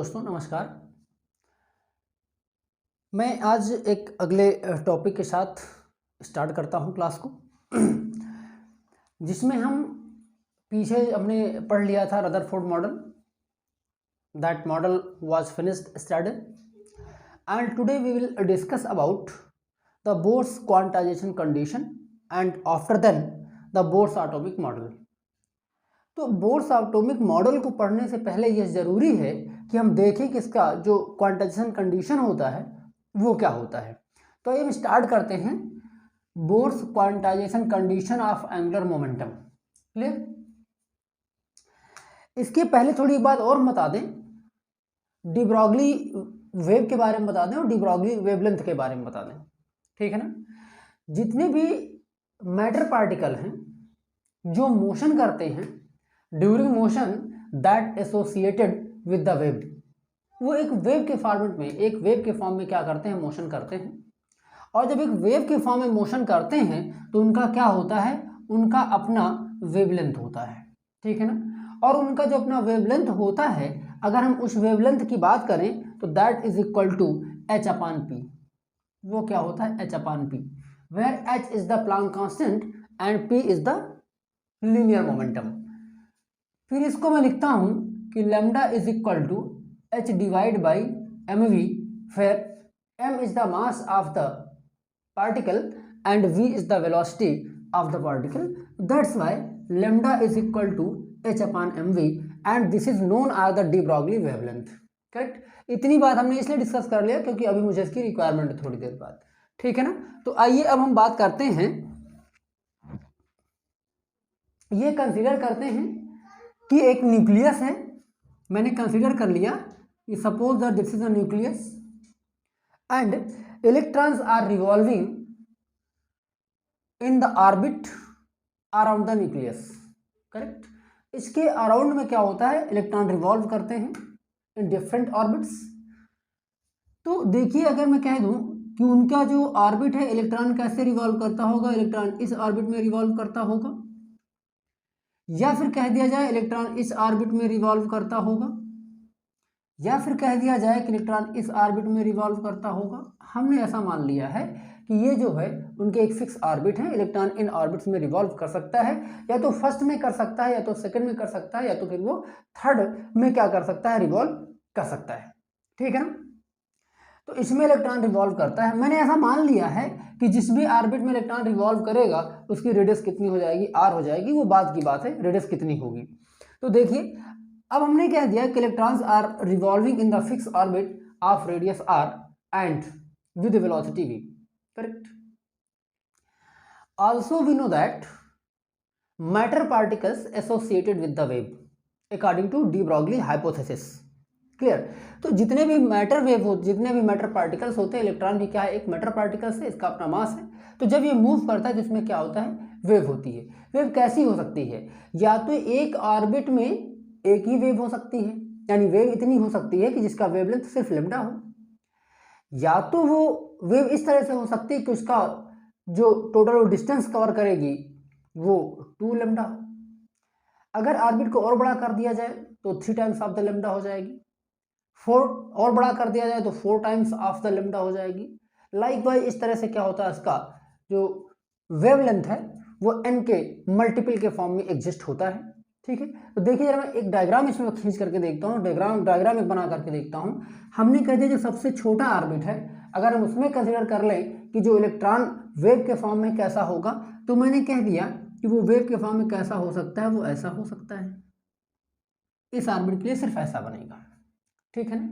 दोस्तों नमस्कार। मैं आज एक अगले टॉपिक के साथ स्टार्ट करता हूं क्लास को जिसमें हम पीछे हमने पढ़ लिया था Rutherford model. That model was finished study and today we will discuss about the Bohr's quantization condition and after then the Bohr's atomic model. तो बोर्स एटॉमिक मॉडल को पढ़ने से पहले यह ज़रूरी है कि हम देखें कि इसका जो क्वांटाइजेशन कंडीशन होता है वो क्या होता है। तो हम स्टार्ट करते हैं Bohr's quantization condition of angular momentum. Clear? इसके पहले थोड़ी बात और बता दें, डी वेव के बारे में बता दें और डी ब्रॉगली वेवलेंथ के बारे में बता दें। ठीक है ना? जितने भी मैटर पार्टिकल हैं जो मोशन करते हैं during motion that associated with the wave, वो एक वेव के फॉर्मेट में, एक वेव के फॉर्म में क्या करते हैं, मोशन करते हैं। और जब एक वेव के फॉर्म में मोशन करते हैं तो उनका क्या होता है, उनका अपना वेवलेंथ होता है। ठीक है ना? और उनका जो अपना वेवलेंथ होता है, अगर हम उस वेवलेंथ की बात करें तो that is equal to h upon p. वो क्या होता है, h upon p, where h is the Planck constant and p is the linear momentum. फिर इसको मैं लिखता हूं कि lambda is equal to H divide by M v, where m is the mass of the particle and v is the velocity of the particle. That's why lambda is equal to h upon M we and this is known as the de Broglie wavelength. Correct? इतनी बात हमने इसलिए discuss कर लिया क्योंकि अभी मुझे इसकी रिक्वायरमेंट है थोड़ी देर बाद। ठीक है ना? तो आइए अब हम बात करते हैं, ये कंसीडर करते हैं कि एक न्यूक्लियस है। मैंने कंसीडर कर लिया कि suppose that this is a nucleus and electrons are revolving in the orbit around the nucleus. Correct? इसके अराउंड में क्या होता है, इलेक्ट्रॉन रिवॉल्व करते हैं इन डिफरेंट ऑर्बिट्स। तो देखिए, अगर मैं कह दूं कि उनका जो ऑर्बिट है, इलेक्ट्रॉन कैसे रिवॉल्व करता होगा, इलेक्ट्रॉन इस ऑर्बिट में रिवॉल्व करता होगा, या फिर कह दिया जाए इलेक्ट्रॉन इस ऑर्बिट में रिवॉल्व करता होगा, या फिर कह दिया जाए कि इलेक्ट्रॉन इस ऑर्बिट में रिवॉल्व करता होगा। हमने ऐसा मान लिया है कि ये जो है उनके एक फिक्स ऑर्बिट है, इलेक्ट्रॉन इन ऑर्बिट्स में रिवॉल्व कर सकता है, या तो फर्स्ट में कर सकता है, या तो सेकंड में कर सकता है, या तो फिर वो थर्ड में क्या कर सकता है, रिवॉल्व कर सकता है। ठीक है ना? तो इसमें इलेक्ट्रॉन रिवॉल्व करता है। मैंने ऐसा मान लिया है कि जिस भी ऑर्बिट में इलेक्ट्रॉन रिवॉल्व करेगा उसकी रेडियस कितनी हो जाएगी, आर हो जाएगी। वो बाद की बात है, रेडियस कितनी होगी। तो देखिए, अब हमने कह दिया कि electrons are revolving in the fixed orbit of radius r and with velocity v। Correct? Also we know that matter particles associated with the wave according to de Broglie hypothesis. Clear? तो जितने भी matter wave हो, जितने भी matter particles होते हैं, electron भी क्या है, एक मैटर पार्टिकल्स है, इसका अपना मास है। तो जब ये मूव करता है तो इसमें क्या होता है, वेव होती है। वेव कैसी हो सकती है, या तो एक ऑर्बिट में एक ही वेव हो सकती है, यानी वेव इतनी हो सकती है कि जिसका वेवलेंथ सिर्फ लैम्डा हो, या तो वो वेव इस तरह से हो सकती है कि उसका जो टोटल डिस्टेंस कवर करेगी वो 2 लैम्डा हो। अगर ऑर्बिट को और बड़ा कर दिया जाए तो 3 टाइम्स ऑफ द लैम्डा हो जाएगी, 4 और बड़ा कर दिया जाए तो 4 टाइम्स ऑफ द लैम्डा हो जाएगी। लाइकवाइज इस तरह से क्या होता है, इसका जो वेवलेंथ है वो n के मल्टीपल के फॉर्म में एग्जिस्ट होता है। ठीक है? तो देखिए जरा मैं एक डायग्राम इसमें खींच करके देखता हूँ, डायग्राम एक बना करके देखता हूँ। हमने कह दिया जो सबसे छोटा ऑर्बिट है, अगर हम उसमें कंसिडर कर लें कि जो इलेक्ट्रॉन वेव के फॉर्म में कैसा होगा, तो मैंने कह दिया कि वो वेव के फॉर्म में कैसा हो सकता है, वो ऐसा हो सकता है। इस ऑर्बिट के लिए सिर्फ ऐसा बनेगा। ठीक है ना?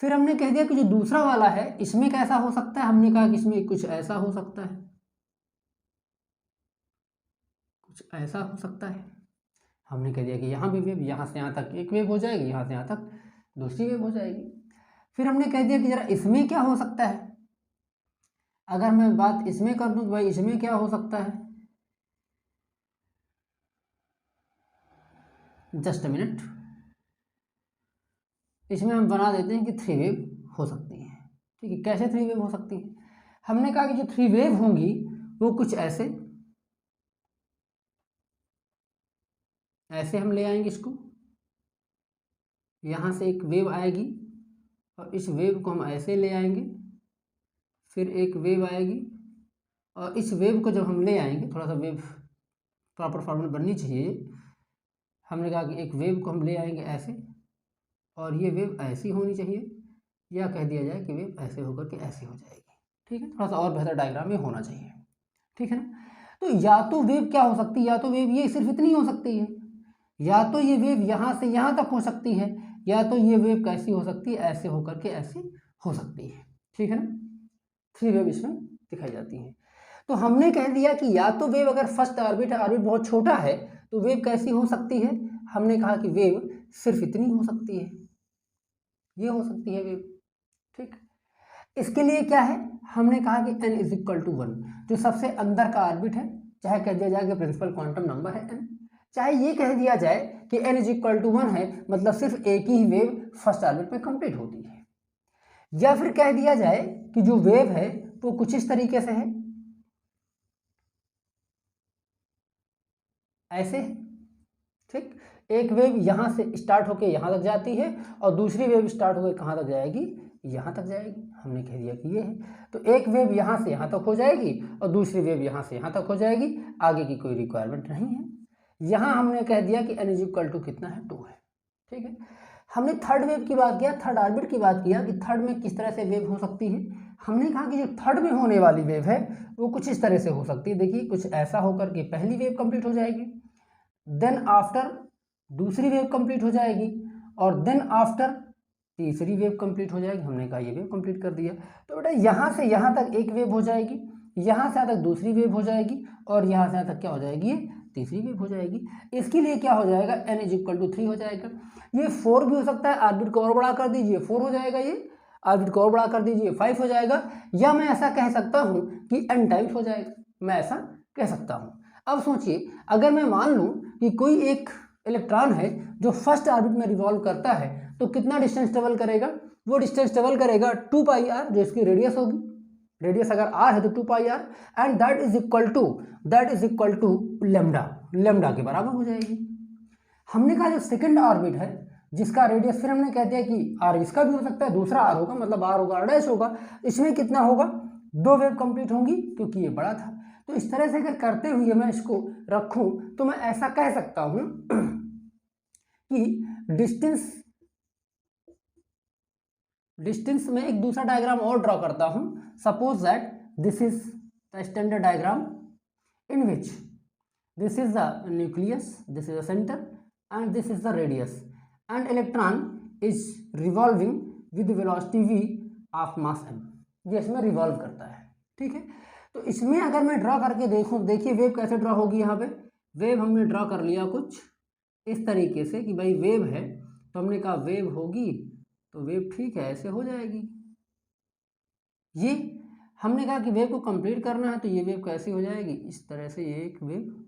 फिर हमने कह दिया कि जो दूसरा वाला है इसमें कैसा हो सकता है, हमने कहा कि इसमें कुछ ऐसा हो सकता है, कुछ ऐसा हो सकता है। हमने कह दिया कि यहाँ भी वेव, यहाँ से यहाँ तक एक वेव हो जाएगी, यहाँ से यहाँ तक दूसरी वेव हो जाएगी। फिर हमने कह दिया कि जरा इसमें क्या हो सकता है। अगर मैं बात इसमें कर दूँ तो भाई इसमें क्या हो सकता है, जस्ट अ मिनट, इसमें हम बना देते हैं कि 3 वेव हो सकती है। ठीक है? कैसे 3 वेव हो सकती है, हमने कहा कि जो 3 वेव होंगी वो कुछ ऐसे ऐसे हम ले आएंगे इसको, यहाँ से एक वेव आएगी और इस वेव को हम ऐसे ले आएंगे, फिर एक वेव आएगी और इस वेव को जब हम ले आएंगे, थोड़ा सा वेव प्रॉपर फॉर्मेट बननी चाहिए। हमने कहा कि एक वेव को हम ले आएंगे ऐसे और ये वेव ऐसी होनी चाहिए, या कह दिया जाए कि वेव ऐसे होकर के ऐसे हो जाएगी। ठीक है, थोड़ा सा और बेहतर डायग्राम ये होना चाहिए। ठीक है ना। तो या तो वेव क्या हो सकती है, या तो वेव ये सिर्फ इतनी हो सकती है, या तो ये वेव यहाँ से यहाँ तक हो सकती है, या तो ये वेव कैसी हो सकती है, ऐसे होकर के ऐसे हो सकती है। ठीक है ना, 3 वेव इसमें दिखाई जाती है। तो हमने कह दिया कि या तो वेव अगर फर्स्ट ऑर्बिट बहुत छोटा है तो वेव कैसी हो सकती है, हमने कहा कि वेव सिर्फ इतनी हो सकती है, ये हो सकती है वेव। ठीक, इसके लिए क्या है, हमने कहा कि n इज इक्वल टू 1, जो सबसे अंदर का ऑर्बिट है, चाहे कह दिया जाए कि प्रिंसिपल क्वांटम नंबर है n, चाहे ये कह दिया जाए कि n इज इक्वल टू 1 है, मतलब सिर्फ एक ही वेव फर्स्ट ऑर्बिट में कंप्लीट होती है, या फिर कह दिया जाए कि जो वेव है वो कुछ इस तरीके से है, ऐसे है। ठीक, एक वेव यहाँ से स्टार्ट होके यहाँ तक जाती है और दूसरी वेव स्टार्ट होकर कहाँ तक जाएगी, यहाँ तक जाएगी। हमने कह दिया कि ये है, तो एक वेव यहाँ से यहाँ तक हो जाएगी और दूसरी वेव यहाँ से यहाँ तक हो जाएगी, आगे की कोई रिक्वायरमेंट नहीं है। यहाँ हमने कह दिया कि n इज इक्वल टू कितना है, 2 है। ठीक है, हमने थर्ड वेव की बात किया, थर्ड ऑर्बिट की बात किया कि थर्ड में किस तरह से वेव हो सकती है। हमने कहा कि जो थर्ड में होने वाली वेव है वो कुछ इस तरह से हो सकती है। देखिए, कुछ ऐसा होकर के पहली वेव कंप्लीट हो जाएगी, देन आफ्टर दूसरी वेव कंप्लीट हो जाएगी और देन आफ्टर तीसरी वेव कंप्लीट हो जाएगी। हमने कहा ये वेव कंप्लीट कर दिया। तो बेटा यहाँ से यहाँ तक एक वेव हो जाएगी, यहाँ से यहाँ तक दूसरी वेव हो जाएगी और यहाँ से यहाँ तक क्या हो जाएगी, तीसरी वेव हो जाएगी। इसके लिए क्या हो जाएगा, n इज इक्वल टू 3 हो जाएगा। ये 4 भी हो सकता है, ऑर्बिट को और बड़ा कर दीजिए 4 हो जाएगा, ये ऑर्बिट को और बड़ा कर दीजिए 5 हो जाएगा, या मैं ऐसा कह सकता हूँ कि n टाइम्स हो जाएगा, मैं ऐसा कह सकता हूँ। अब सोचिए, अगर मैं मान लूँ कि कोई एक इलेक्ट्रॉन है जो फर्स्ट ऑर्बिट में रिवॉल्व करता है, तो कितना डिस्टेंस ट्रेवल करेगा, वो डिस्टेंस ट्रेवल करेगा 2 पाई आर, जो इसकी रेडियस होगी। रेडियस अगर r है तो 2 pi R, and that is equal to lambda, lambda के बराबर हो जाएगी। हमने कहा जो सेकंड ऑर्बिट है जिसका रेडियस, फिर हमने कह दिया कि r इसका भी हो सकता है, दूसरा r होगा, मतलब r होगा, r डैश होगा, इसमें कितना होगा, 2 वेव कंप्लीट होंगी क्योंकि ये बड़ा था। तो इस तरह से अगर करते हुए मैं इसको रखूं तो मैं ऐसा कह सकता हूं कि डिस्टेंस में एक दूसरा डायग्राम और ड्रॉ करता हूं। Suppose that this is the standard diagram in which this is the nucleus, this is the centre and this is the radius, and electron is revolving with velocity v of mass m, ये इसमें revolve करता है। ठीक है, तो इसमें अगर मैं ड्रॉ करके देखूं, देखिए वेव कैसे ड्रॉ होगी। यहाँ पे वेव हमने ड्रॉ कर लिया कुछ इस तरीके से कि भाई वेव है, तो हमने कहा वेव होगी, तो वेव ठीक है ऐसे हो जाएगी। ये हमने कहा कि वेव को कंप्लीट करना है, तो ये वेव कैसी हो जाएगी, इस तरह से, ये एक वेव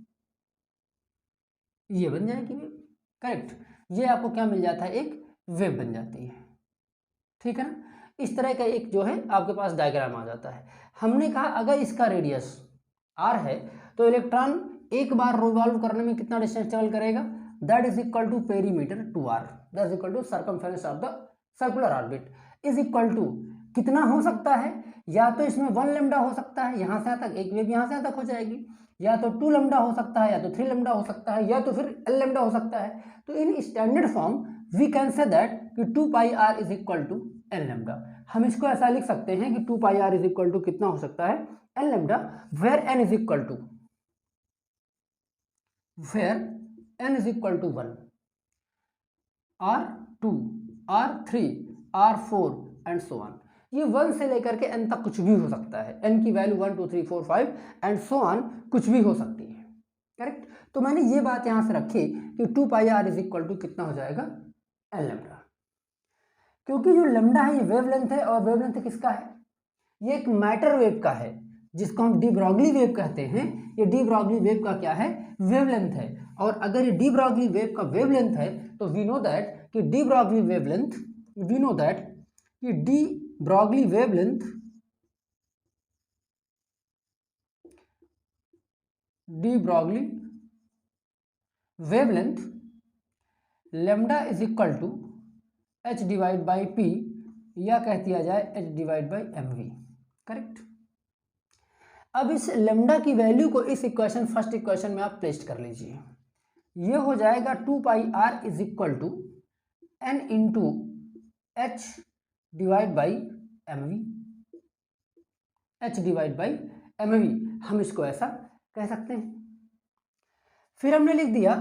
ये बन जाएगी वेव। करेक्ट, ये आपको क्या मिल जाता है, एक वेव बन जाती है। ठीक है ना, इस तरह का एक जो है आपके पास डायग्राम आ जाता है। हमने कहा अगर इसका रेडियस r है तो इलेक्ट्रॉन एक बार रिवॉल्व करने में कितना डिस्टेंस ट्रेवल करेगा, that is equal to perimeter two r, that is equal to circumference of the circular orbit, is equal to कितना हो सकता है, या तो इसमें 1 लेमडा हो सकता है, यहाँ से यहाँ तक एक वेव यहाँ से यहाँ तक हो जाएगी, या तो 2 लेमडा हो सकता है, या तो 3 लेमडा हो सकता है, या तो फिर l लेमडा हो सकता है। तो in standard form we can say that कि 2 pi r is equal to l lambda. हम इसको ऐसा लिख सकते हैं कि 2 pi r is equal to कितना हो सकता है, l lambda, where n is equal to 1, r2, r3, r4 and so on. ये 1 से लेकर के n तक कुछ भी हो सकता है, n की वैल्यू 1 2 3 4 5 एंड सो ऑन कुछ भी हो सकती है। करेक्ट, तो मैंने ये बात यहाँ से रखी कि 2 pi r is equal to कितना हो जाएगा, l लेमडा, क्योंकि जो लेमडा है ये वेवलेंथ है, और वेवलेंथ किसका है, ये एक मैटर वेव का है जिसको हम डी ब्रॉगली वेव कहते हैं। ये डी ब्रॉगली वेव का क्या है, वेवलेंथ है, और अगर ये डी ब्रॉगली वेव का वेवलेंथ है तो वी नो दैट कि de Broglie wavelength, we know that कि de Broglie wavelength, de Broglie wavelength lambda is equal to H divide by P, या कह दिया जाए H divide by M V. Correct. अब इस लेमडा की वैल्यू को इस इक्वेशन, फर्स्ट इक्वेशन में आप प्लेस कर लीजिए। ये हो जाएगा 2 pi R is equal to N into H divide by M V, H divide by M V, हम इसको ऐसा कह सकते हैं। फिर हमने लिख दिया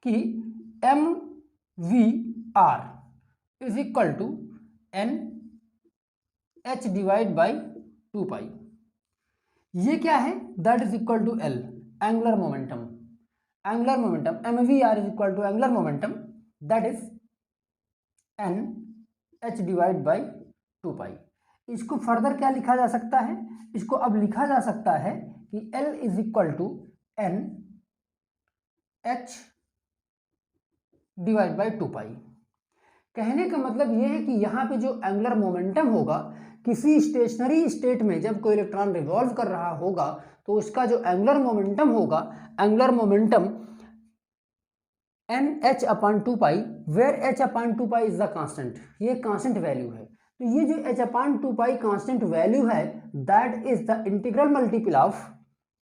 कि m v r is equal to n h divide by 2 pi. ये क्या है? That is equal to L, angular momentum. Angular momentum m v r is equal to angular momentum, that is n h divide by 2 pi. इसको further क्या लिखा जा सकता है? इसको अब लिखा जा सकता है कि L is equal to n h divide by 2 pi. कहने का मतलब यह है कि यहाँ पे जो एंगुलर मोमेंटम होगा, किसी स्टेशनरी स्टेट में जब कोई इलेक्ट्रॉन रिवॉल्व कर रहा होगा तो उसका जो एंगुलर मोमेंटम होगा, angular momentum N H upon 2 pi, where H upon 2 pi is the constant, ये कांस्टेंट वैल्यू है। तो ये जो H upon 2 pi constant value है, that is the integral multiple of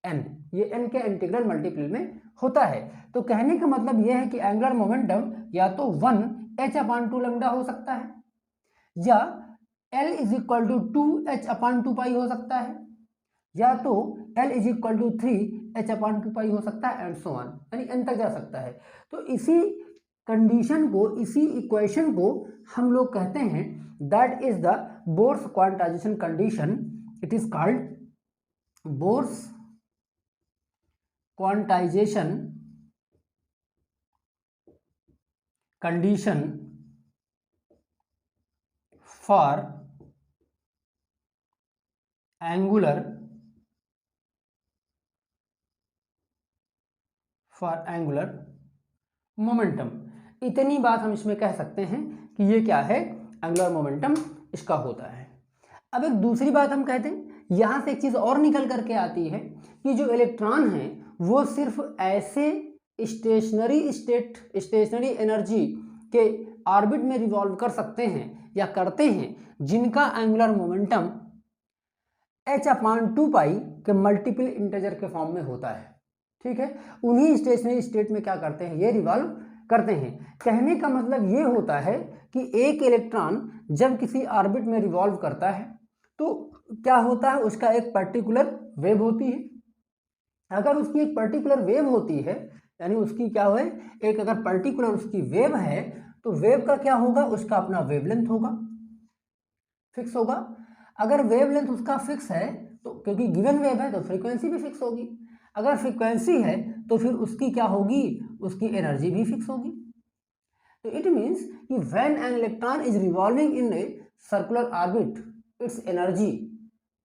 N, ये एन के इंटीग्रल मल्टीपल में होता है। तो कहने का मतलब यह है कि एंगुलर मोमेंटम या तो 1 एच अपॉन 2 लैम्डा हो सकता है, या L is equal to 2 h upon 2 pi हो सकता है, या तो L is equal to 3 h upon 2 pi हो सकता है, एंड सो ऑन, यानी n तक जा सकता है। तो इसी कंडीशन को, इसी इक्वेशन को हम लोग कहते हैं that is the Bohr's quantization condition. It is called Bohr's quantization condition for angular momentum. इतनी बात हम इसमें कह सकते हैं कि ये क्या है, एंगुलर मोमेंटम इसका होता है। अब एक दूसरी बात हम कहते हैं, यहाँ से एक चीज़ और निकल करके आती है कि जो इलेक्ट्रॉन हैं वो सिर्फ ऐसे स्टेशनरी एनर्जी के ऑर्बिट में रिवॉल्व कर सकते हैं या करते हैं जिनका एंगुलर मोमेंटम एच अपॉन 2 पाई के मल्टीपल इंटीजर के फॉर्म में होता है। ठीक है, उन्हीं स्टेशनरी स्टेट में क्या करते हैं, ये रिवॉल्व करते हैं। कहने का मतलब ये होता है कि एक इलेक्ट्रॉन जब किसी ऑर्बिट में रिवॉल्व करता है तो क्या होता है, उसका एक पर्टिकुलर वेव होती है। अगर उसकी एक पर्टिकुलर वेव होती है, यानी उसकी क्या है, एक अगर पर्टिकुलर उसकी वेव है, तो वेव का क्या होगा, उसका अपना वेवलेंथ होगा, फिक्स होगा। अगर वेवलेंथ उसका फिक्स है तो क्योंकि गिवन वेव है तो फ्रीक्वेंसी भी फिक्स होगी। अगर फ्रीक्वेंसी है तो फिर उसकी क्या होगी, उसकी एनर्जी भी फिक्स होगी। तो इट मीन्स कि when an electron is revolving in a circular orbit, it's energy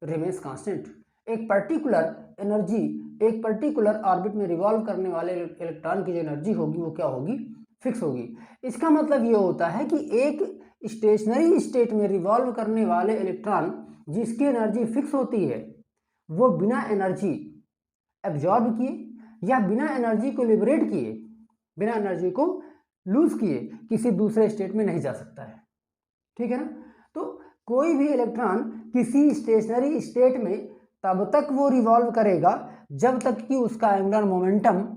remains constant. एक पर्टिकुलर एनर्जी, एक पर्टिकुलर ऑर्बिट में रिवॉल्व करने वाले इलेक्ट्रॉन की जो एनर्जी होगी वो क्या होगी, फिक्स होगी। इसका मतलब ये होता है कि एक स्टेशनरी स्टेट में रिवॉल्व करने वाले इलेक्ट्रॉन जिसकी एनर्जी फिक्स होती है, वो बिना एनर्जी एब्जॉर्ब किए या बिना एनर्जी को लिबरेट किए, बिना एनर्जी को लूज किए किसी दूसरे स्टेट में नहीं जा सकता है। ठीक है ना। तो कोई भी इलेक्ट्रॉन किसी स्टेशनरी स्टेट में तब तक वो रिवॉल्व करेगा जब तक कि उसका एंगुलर मोमेंटम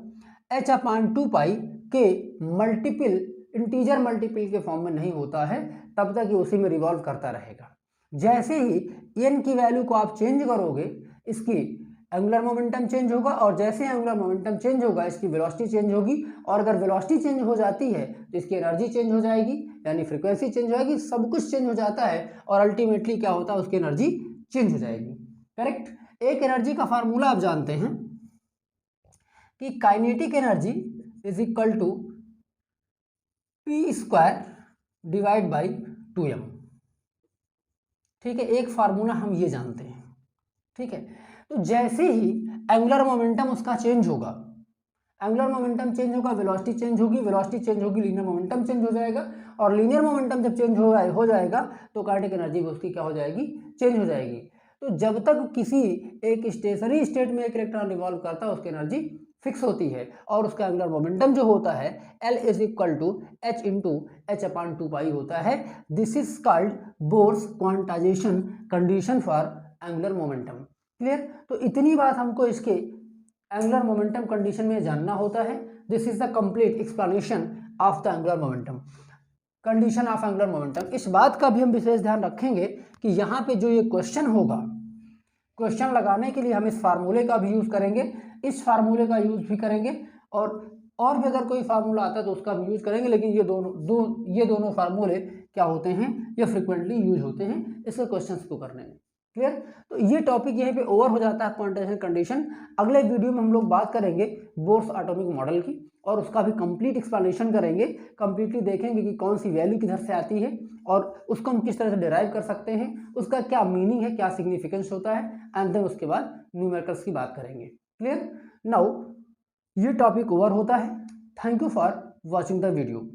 एच अपॉन 2 पाई के मल्टीपल इंटीजर मल्टीपल के फॉर्म में नहीं होता है, तब तक ये उसी में रिवॉल्व करता रहेगा। जैसे ही एन की वैल्यू को आप चेंज करोगे, इसकी एंगुलर मोमेंटम चेंज होगा, और जैसे एंगुलर मोमेंटम चेंज होगा इसकी वेलोसिटी चेंज होगी, और अगर वेलोसिटी चेंज हो जाती है तो इसकी एनर्जी चेंज हो जाएगी, यानी फ्रीक्वेंसी चेंज हो जाएगी, सब कुछ चेंज हो जाता है, और अल्टीमेटली क्या होता है, उसकी एनर्जी चेंज हो जाएगी। करेक्ट। एक एनर्जी का फार्मूला आप जानते हैं कि kinetic energy is equal to p² डिवाइड बाई 2m। ठीक है, एक फार्मूला हम ये जानते हैं। ठीक है, तो जैसे ही एंगुलर मोमेंटम उसका चेंज होगा, एंगुलर मोमेंटम चेंज होगा, वेलोसिटी चेंज होगी, वेलोसिटी चेंज होगी, लीनियर मोमेंटम चेंज हो जाएगा, और लीनियर मोमेंटम जब चेंज हो जाएगा तो काइनेटिक एनर्जी उसकी क्या हो जाएगी, चेंज हो जाएगी। तो जब तक किसी एक स्टेशनरी स्टेट में एक इलेक्ट्रॉन रिवॉल्व करता है उसकी एनर्जी फिक्स होती है और उसका एंगुलर मोमेंटम जो होता है L is equal to H into H upon 2 pi होता है। This is called Bohr's quantization condition for angular momentum. Clear? तो इतनी बात हमको इसके एंगुलर मोमेंटम कंडीशन में जानना होता है। This is the complete explanation of the angular momentum, condition of angular momentum. इस बात का भी हम विशेष ध्यान रखेंगे कि यहाँ पे जो ये क्वेश्चन होगा, क्वेश्चन लगाने के लिए हम इस फार्मूले का भी यूज करेंगे, इस फार्मूले का यूज भी करेंगे, और भी अगर कोई फार्मूला आता है तो उसका भी यूज करेंगे, लेकिन ये दोनों फार्मूले क्या होते हैं, ये फ्रिक्वेंटली यूज होते हैं इसके क्वेश्चंस को करने में। क्लियर? तो ये टॉपिक यहीं पे ओवर हो जाता है क्वांटाइजेशन कंडीशन। अगले वीडियो में हम लोग बात करेंगे बोर्स एटॉमिक मॉडल की और उसका भी कंप्लीट एक्सप्लेनेशन करेंगे, कंप्लीटली देखेंगे कि कौन सी वैल्यू किधर से आती है और उसको हम किस तरह से डिराइव कर सकते हैं, उसका क्या मीनिंग है, क्या सिग्निफिकेंस होता है, एंड देन उसके बाद न्यूमेरिकल्स की बात करेंगे। क्लियर? नाउ ये टॉपिक ओवर होता है। Thank you for watching the video.